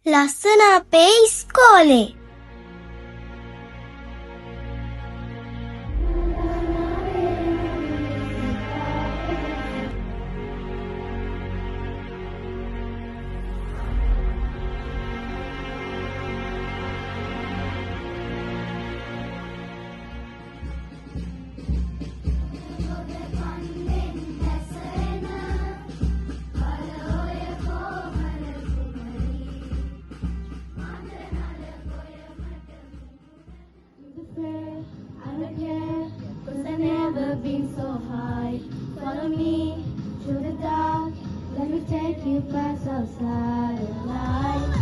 ලස්සන අපේ ඉස්කෝලේ. Been so high. Follow me through the dark. Let me take you past outside of light.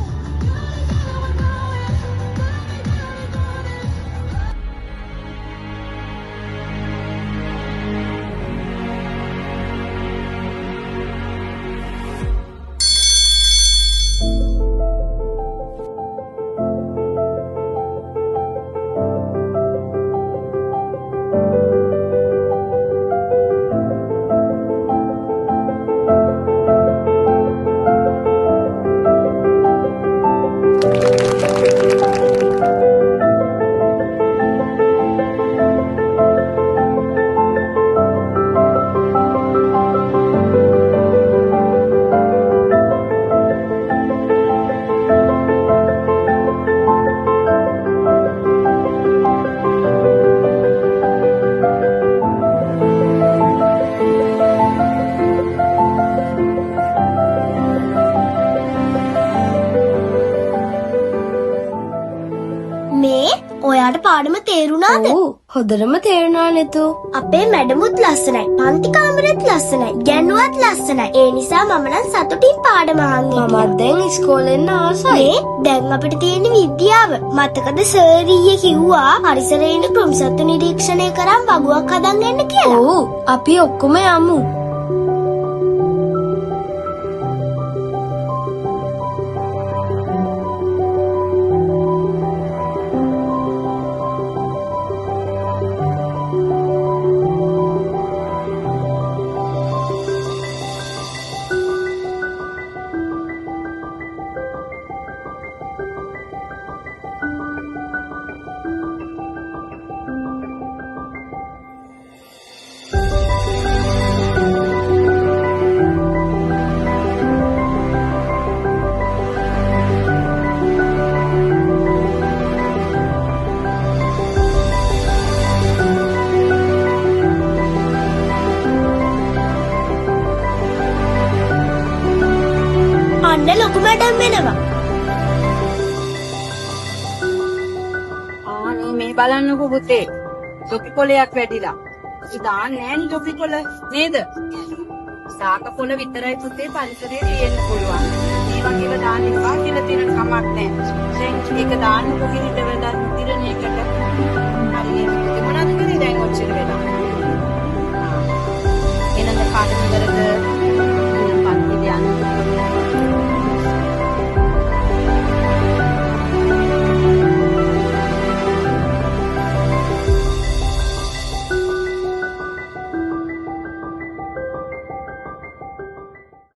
ඔයාට පාඩම තේරුණාද? ඔව් හොඳටම තේරුණා නෙතු. අපේ මැඩමුත් ලස්සනයි. පන්ති කාමරෙත් ලස්සනයි. ගැන්නුවත් ලස්සනයි. ඒ නිසා මම නම් සතුටින් පාඩම අහන් හිටියා. මමත් දැන් ඉස්කෝලෙන් ආසයි. දැන් අපිට තියෙන විද්‍යාව. මතකද සර් ඊයේ කිව්වා පරිසරයේ කෘමිසත්තු නිරීක්ෂණය කරන් වගුවක් හදන් එන්න කියලා. ඔව් අපි ඔක්කොම යමු. අන්න ලොකු මැඩම් වෙනවා. ආනේ මේ බලන්නකෝ පුතේ. ටොපි කොලයක් වැඩිලා. අපි දාන්නේ නෑනේ ටොපි කොල නේද? සාක කොල විතරයි පුතේ පරිසරයේ තියෙන්න පුළුවන්. මේ වගේව දාන්න එපා කියලා තියෙන කමක් නෑ. දැන් ඒක දාන්නකෝ කිරිට වෙලා තිරණයකට. හරියට